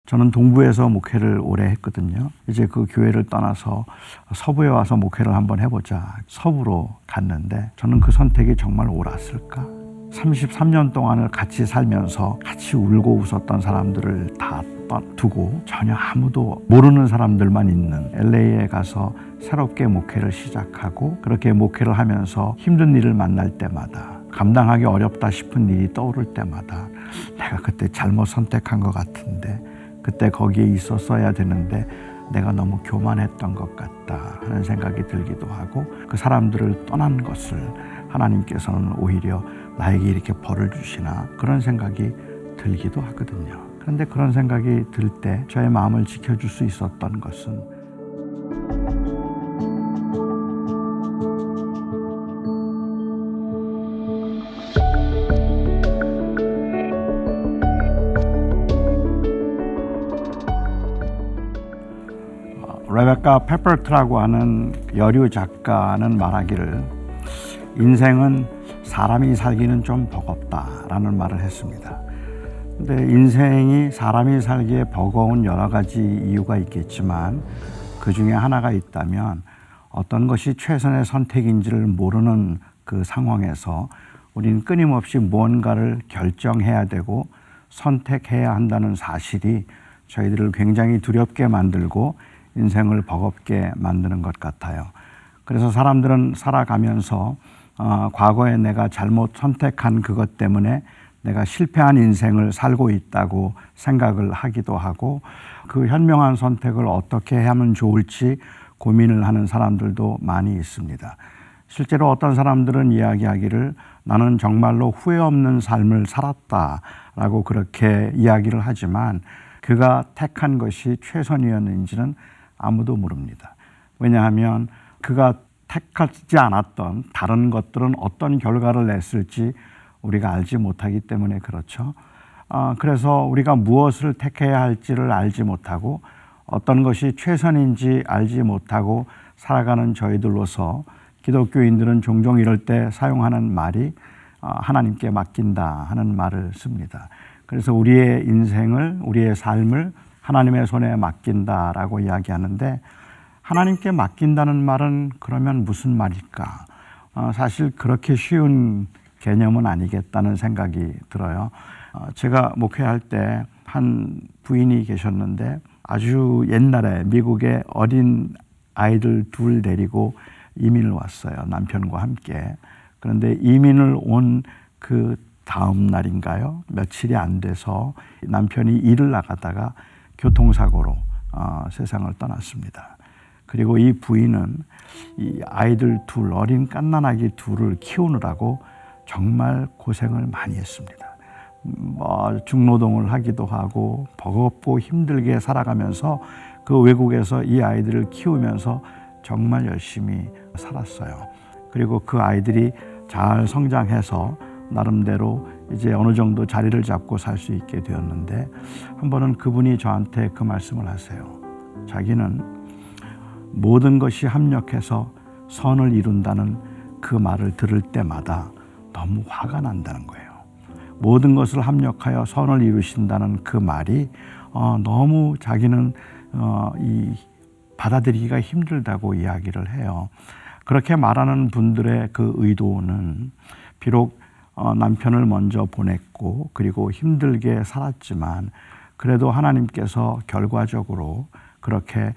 저는 동부에서 목회를 오래 했거든요. 이제 그 교회를 떠나서 서부에 와서 목회를 한번 해보자. 서부로 갔는데 저는 그 선택이 정말 옳았을까? 33년 동안을 같이 살면서 같이 울고 웃었던 사람들을 다 두고 전혀 아무도 모르는 사람들만 있는 LA에 가서 새롭게 목회를 시작하고, 그렇게 목회를 하면서 힘든 일을 만날 때마다, 감당하기 어렵다 싶은 일이 떠오를 때마다 내가 그때 잘못 선택한 것 같은데, 그때 거기에 있었어야 되는데 내가 너무 교만했던 것 같다 하는 생각이 들기도 하고, 그 사람들을 떠난 것을 하나님께서는 오히려 나에게 이렇게 벌을 주시나 그런 생각이 들기도 하거든요. 그런데 그런 생각이 들 때 저의 마음을 지켜줄 수 있었던 것은 레베카 페퍼트라고 하는 여류 작가는 말하기를 인생은 사람이 살기는 좀 버겁다라는 말을 했습니다. 근데 인생이 사람이 살기에 버거운 여러 가지 이유가 있겠지만 그 중에 하나가 있다면 어떤 것이 최선의 선택인지를 모르는 그 상황에서 우리는 끊임없이 무언가를 결정해야 되고 선택해야 한다는 사실이 저희들을 굉장히 두렵게 만들고 인생을 버겁게 만드는 것 같아요. 그래서 사람들은 살아가면서 과거에 내가 잘못 선택한 그것 때문에 내가 실패한 인생을 살고 있다고 생각을 하기도 하고, 그 현명한 선택을 어떻게 하면 좋을지 고민을 하는 사람들도 많이 있습니다. 실제로 어떤 사람들은 이야기하기를 나는 정말로 후회 없는 삶을 살았다라고 그렇게 이야기를 하지만 그가 택한 것이 최선이었는지는 아무도 모릅니다. 왜냐하면 그가 택하지 않았던 다른 것들은 어떤 결과를 냈을지 우리가 알지 못하기 때문에 그렇죠. 그래서 우리가 무엇을 택해야 할지를 알지 못하고 어떤 것이 최선인지 알지 못하고 살아가는 저희들로서 기독교인들은 종종 이럴 때 사용하는 말이 하나님께 맡긴다 하는 말을 씁니다. 그래서 우리의 인생을, 우리의 삶을 하나님의 손에 맡긴다라고 이야기하는데, 하나님께 맡긴다는 말은 그러면 무슨 말일까? 사실 그렇게 쉬운 개념은 아니겠다는 생각이 들어요. 제가 목회할 때 한 부인이 계셨는데 아주 옛날에 미국에 어린 아이들 둘 데리고 이민을 왔어요. 남편과 함께. 그런데 이민을 온 그 다음 날인가요? 며칠이 안 돼서 남편이 일을 나가다가 교통사고로 세상을 떠났습니다. 그리고 이 부인은 이 아이들 둘, 어린 갓난아기 둘을 키우느라고 정말 고생을 많이 했습니다. 중노동을 하기도 하고 버겁고 힘들게 살아가면서 그 외국에서 이 아이들을 키우면서 정말 열심히 살았어요. 그리고 그 아이들이 잘 성장해서 나름대로 이제 어느 정도 자리를 잡고 살 수 있게 되었는데, 한 번은 그분이 저한테 그 말씀을 하세요. 자기는 모든 것이 합력해서 선을 이룬다는 그 말을 들을 때마다 너무 화가 난다는 거예요. 모든 것을 합력하여 선을 이루신다는 그 말이 너무 자기는 받아들이기가 힘들다고 이야기를 해요. 그렇게 말하는 분들의 그 의도는 비록 남편을 먼저 보냈고 그리고 힘들게 살았지만 그래도 하나님께서 결과적으로 그렇게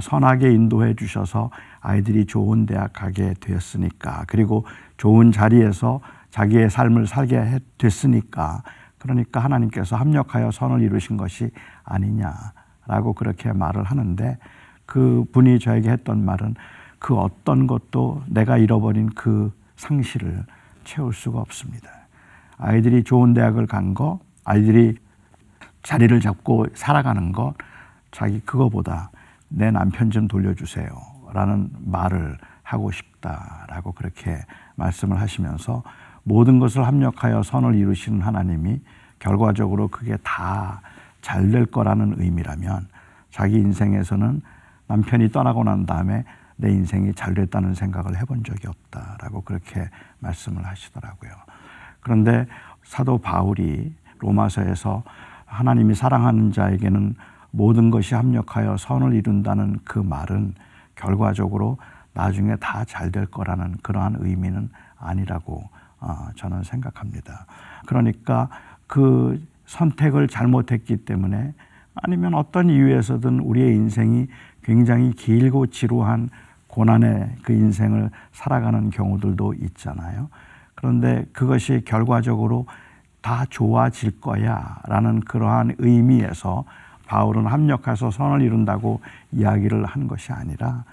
선하게 인도해 주셔서 아이들이 좋은 대학 가게 되었으니까, 그리고 좋은 자리에서 자기의 삶을 살게 됐으니까, 그러니까 하나님께서 합력하여 선을 이루신 것이 아니냐라고 그렇게 말을 하는데, 그 분이 저에게 했던 말은 그 어떤 것도 내가 잃어버린 그 상실을 채울 수가 없습니다. 아이들이 좋은 대학을 간 거, 아이들이 자리를 잡고 살아가는 것, 자기 그거보다 내 남편 좀 돌려주세요 라는 말을 하고 싶다라고 그렇게 말씀을 하시면서, 모든 것을 합력하여 선을 이루시는 하나님이 결과적으로 그게 다 잘 될 거라는 의미라면 자기 인생에서는 남편이 떠나고 난 다음에 내 인생이 잘 됐다는 생각을 해본 적이 없다라고 그렇게 말씀을 하시더라고요. 그런데 사도 바울이 로마서에서 하나님이 사랑하는 자에게는 모든 것이 합력하여 선을 이룬다는 그 말은 결과적으로 나중에 다 잘 될 거라는 그러한 의미는 아니라고 저는 생각합니다. 그러니까 그 선택을 잘못했기 때문에 아니면 어떤 이유에서든 우리의 인생이 굉장히 길고 지루한 고난의 그 인생을 살아가는 경우들도 있잖아요. 그런데 그것이 결과적으로 다 좋아질 거야 라는 그러한 의미에서 바울은 합력해서 선을 이룬다고 이야기를 한 것이 아니라,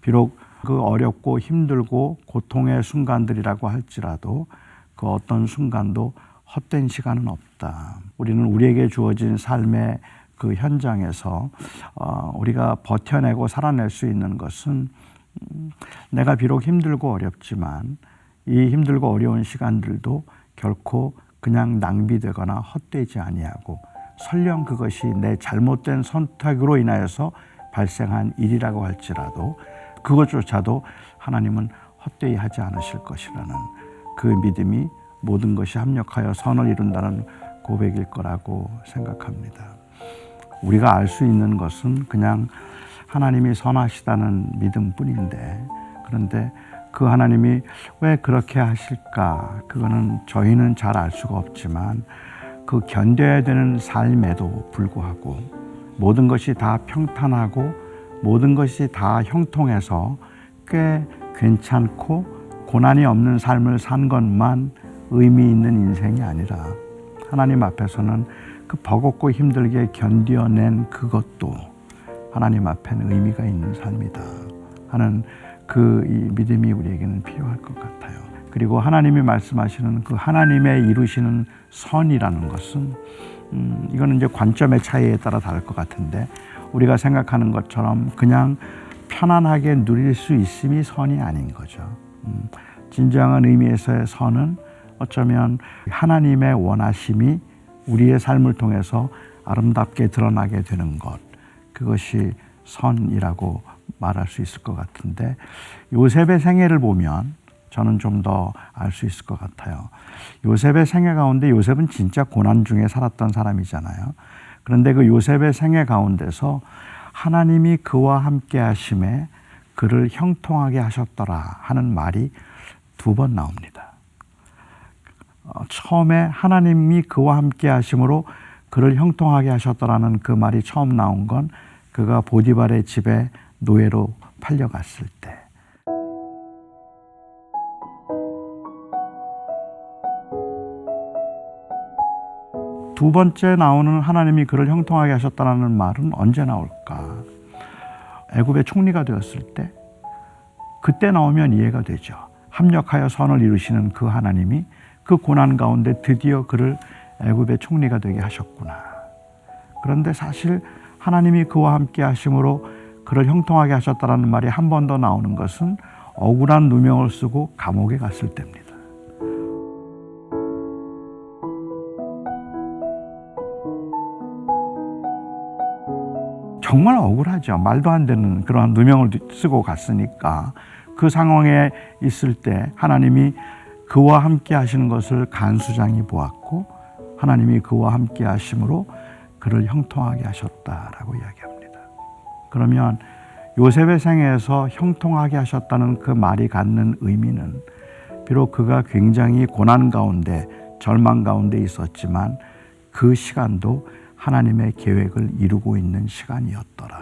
비록 그 어렵고 힘들고 고통의 순간들이라고 할지라도 그 어떤 순간도 헛된 시간은 없다. 우리는 우리에게 주어진 삶의 그 현장에서 우리가 버텨내고 살아낼 수 있는 것은 내가 비록 힘들고 어렵지만 이 힘들고 어려운 시간들도 결코 그냥 낭비되거나 헛되지 아니하고 설령 그것이 내 잘못된 선택으로 인하여서 발생한 일이라고 할지라도 그것조차도 하나님은 헛되이 하지 않으실 것이라는 그 믿음이 모든 것이 합력하여 선을 이룬다는 고백일 거라고 생각합니다. 우리가 알 수 있는 것은 그냥 하나님이 선하시다는 믿음뿐인데, 그런데 그 하나님이 왜 그렇게 하실까? 그거는 저희는 잘 알 수가 없지만 그 견뎌야 되는 삶에도 불구하고 모든 것이 다 평탄하고 모든 것이 다 형통해서 꽤 괜찮고 고난이 없는 삶을 산 것만 의미 있는 인생이 아니라 하나님 앞에서는 그 버겁고 힘들게 견뎌낸 그것도 하나님 앞에는 의미가 있는 삶이다 하는 그 이 믿음이 우리에게는 필요할 것 같아요. 그리고 하나님이 말씀하시는 그 하나님의 이루시는 선이라는 것은 이거는 이제 관점의 차이에 따라 다를 것 같은데, 우리가 생각하는 것처럼 그냥 편안하게 누릴 수 있음이 선이 아닌 거죠. 진정한 의미에서의 선은 어쩌면 하나님의 원하심이 우리의 삶을 통해서 아름답게 드러나게 되는 것, 그것이 선이라고 말할 수 있을 것 같은데, 요셉의 생애를 보면 저는 좀 더 알 수 있을 것 같아요. 요셉의 생애 가운데 요셉은 진짜 고난 중에 살았던 사람이잖아요. 그런데 그 요셉의 생애 가운데서 하나님이 그와 함께 하심에 그를 형통하게 하셨더라 하는 말이 2번 나옵니다. 처음에 하나님이 그와 함께 하심으로 그를 형통하게 하셨더라는 그 말이 처음 나온 건 그가 보디발의 집에 노예로 팔려갔을 때, 두 번째 나오는 하나님이 그를 형통하게 하셨다는 말은 언제 나올까? 애굽의 총리가 되었을 때, 그때 나오면 이해가 되죠. 합력하여 선을 이루시는 그 하나님이 그 고난 가운데 드디어 그를 애굽의 총리가 되게 하셨구나. 그런데 사실 하나님이 그와 함께 하심으로 그를 형통하게 하셨다는 말이 한 번 더 나오는 것은 억울한 누명을 쓰고 감옥에 갔을 때입니다. 정말 억울하죠. 말도 안 되는 그러한 누명을 쓰고 갔으니까. 그 상황에 있을 때 하나님이 그와 함께 하시는 것을 간수장이 보았고 하나님이 그와 함께 하심으로 그를 형통하게 하셨다라고 이야기합니다. 그러면 요셉의 생애에서 형통하게 하셨다는 그 말이 갖는 의미는, 비록 그가 굉장히 고난 가운데 절망 가운데 있었지만 그 시간도 하나님의 계획을 이루고 있는 시간이었더라,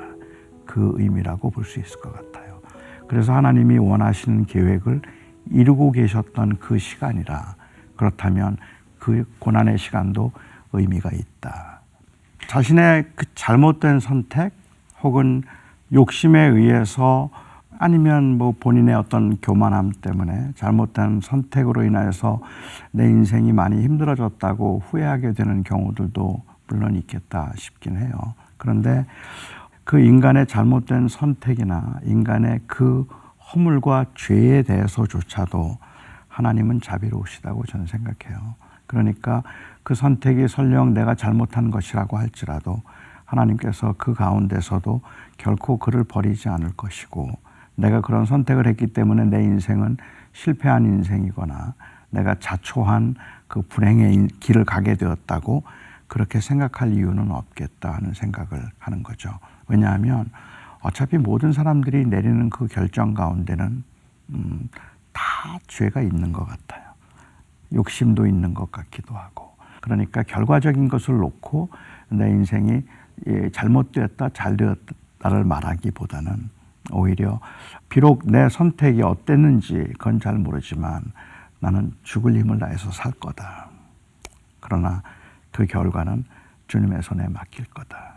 그 의미라고 볼 수 있을 것 같아요. 그래서 하나님이 원하시는 계획을 이루고 계셨던 그 시간이라, 그렇다면 그 고난의 시간도 의미가 있다. 자신의 그 잘못된 선택 혹은 욕심에 의해서 아니면 뭐 본인의 어떤 교만함 때문에 잘못된 선택으로 인하여서 내 인생이 많이 힘들어졌다고 후회하게 되는 경우들도 물론 있겠다 싶긴 해요. 그런데 그 인간의 잘못된 선택이나 인간의 그 허물과 죄에 대해서조차도 하나님은 자비로우시다고 저는 생각해요. 그러니까 그 선택이 설령 내가 잘못한 것이라고 할지라도 하나님께서 그 가운데서도 결코 그를 버리지 않을 것이고, 내가 그런 선택을 했기 때문에 내 인생은 실패한 인생이거나 내가 자초한 그 불행의 길을 가게 되었다고 그렇게 생각할 이유는 없겠다 하는 생각을 하는 거죠. 왜냐하면 어차피 모든 사람들이 내리는 그 결정 가운데는 다 죄가 있는 것 같아요. 욕심도 있는 것 같기도 하고. 그러니까 결과적인 것을 놓고 내 인생이 잘못되었다, 잘되었다를 말하기보다는 오히려 비록 내 선택이 어땠는지 그건 잘 모르지만 나는 죽을 힘을 다해서 살 거다. 그러나 그 결과는 주님의 손에 맡길 거다.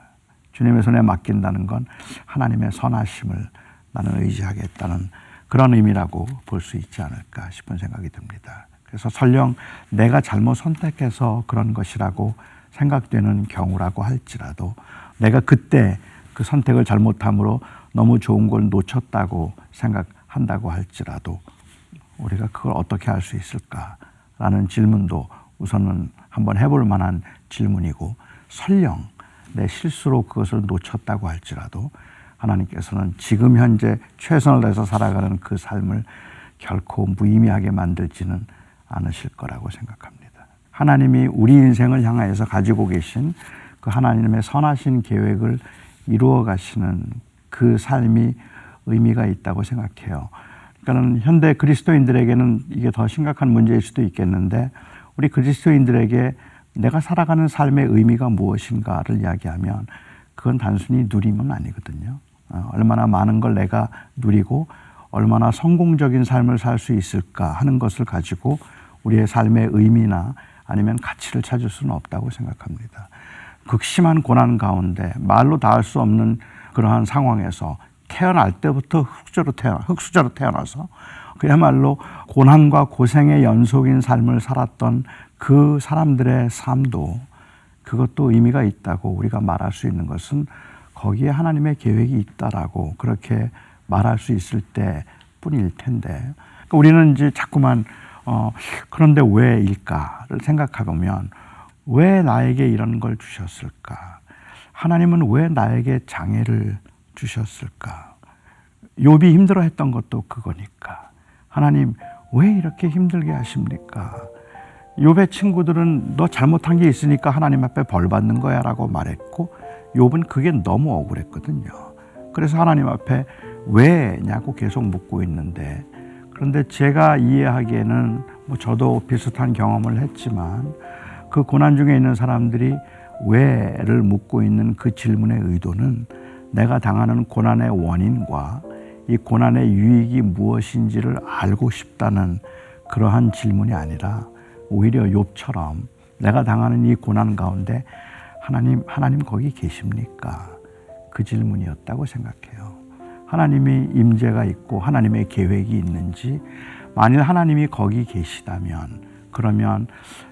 주님의 손에 맡긴다는 건 하나님의 선하심을 나는 의지하겠다는 그런 의미라고 볼 수 있지 않을까 싶은 생각이 듭니다. 그래서 설령 내가 잘못 선택해서 그런 것이라고 생각되는 경우라고 할지라도 내가 그때 그 선택을 잘못함으로 너무 좋은 걸 놓쳤다고 생각한다고 할지라도 우리가 그걸 어떻게 할 수 있을까라는 질문도 우선은 한번 해볼 만한 질문이고, 설령 내 실수로 그것을 놓쳤다고 할지라도 하나님께서는 지금 현재 최선을 다해서 살아가는 그 삶을 결코 무의미하게 만들지는 않으실 거라고 생각합니다. 하나님이 우리 인생을 향하여서 가지고 계신 그 하나님의 선하신 계획을 이루어 가시는 그 삶이 의미가 있다고 생각해요. 그러니까 현대 그리스도인들에게는 이게 더 심각한 문제일 수도 있겠는데, 우리 그리스도인들에게 내가 살아가는 삶의 의미가 무엇인가를 이야기하면 그건 단순히 누림은 아니거든요. 얼마나 많은 걸 내가 누리고 얼마나 성공적인 삶을 살 수 있을까 하는 것을 가지고 우리의 삶의 의미나 아니면 가치를 찾을 수는 없다고 생각합니다. 극심한 고난 가운데 말로 다 할 수 없는 그러한 상황에서 태어날 때부터 흙수저로 태어나서 그야말로 고난과 고생의 연속인 삶을 살았던 그 사람들의 삶도, 그것도 의미가 있다고 우리가 말할 수 있는 것은 거기에 하나님의 계획이 있다라고 그렇게 말할 수 있을 때뿐일 텐데, 그러니까 우리는 이제 자꾸만 그런데 왜일까를 생각해 보면, 왜 나에게 이런 걸 주셨을까? 하나님은 왜 나에게 장애를 주셨을까? 욥이 힘들어했던 것도 그거니까. 하나님 왜 이렇게 힘들게 하십니까? 욥의 친구들은 너 잘못한 게 있으니까 하나님 앞에 벌 받는 거야 라고 말했고, 욥은 그게 너무 억울했거든요. 그래서 하나님 앞에 왜냐고 계속 묻고 있는데, 그런데 제가 이해하기에는 저도 비슷한 경험을 했지만 그 고난 중에 있는 사람들이 왜를 묻고 있는 그 질문의 의도는 내가 당하는 고난의 원인과 이 고난의 유익이 무엇인지를 알고 싶다는 그러한 질문이 아니라, 오히려 욥처럼 내가 당하는 이 고난 가운데 하나님 거기 계십니까? 그 질문이었다고 생각해요. 하나님이 임재가 있고 하나님의 계획이 있는지, 만일 하나님이 거기 계시다면 그러면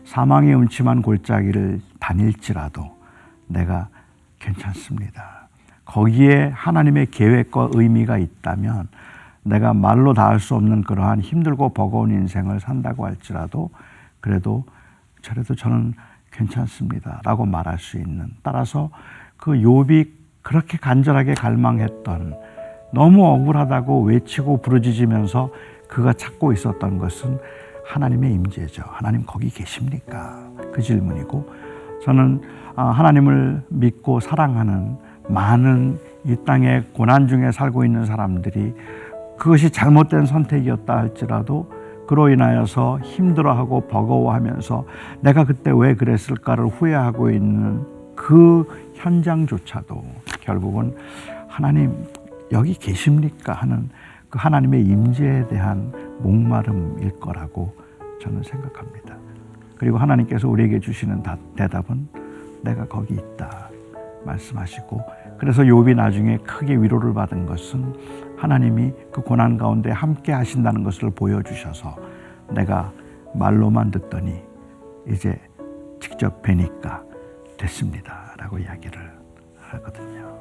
사망의 음침한 골짜기를 다닐지라도 내가 괜찮습니다. 거기에 하나님의 계획과 의미가 있다면 내가 말로 다 할 수 없는 그러한 힘들고 버거운 인생을 산다고 할지라도 그래도 저는 괜찮습니다 라고 말할 수 있는, 따라서 그 욥이 그렇게 간절하게 갈망했던, 너무 억울하다고 외치고 부르짖으면서 그가 찾고 있었던 것은 하나님의 임재죠. 하나님 거기 계십니까? 그 질문이고, 저는 하나님을 믿고 사랑하는 많은 이 땅의 고난 중에 살고 있는 사람들이 그것이 잘못된 선택이었다 할지라도 그로 인하여서 힘들어하고 버거워하면서 내가 그때 왜 그랬을까를 후회하고 있는 그 현장조차도 결국은 하나님 여기 계십니까 하는 그 하나님의 임재에 대한 목마름일 거라고 저는 생각합니다. 그리고 하나님께서 우리에게 주시는 대답은 내가 거기 있다 말씀하시고, 그래서 욥이 나중에 크게 위로를 받은 것은 하나님이 그 고난 가운데 함께 하신다는 것을 보여주셔서 내가 말로만 듣더니 이제 직접 뵈니까 됐습니다 라고 이야기를 하거든요.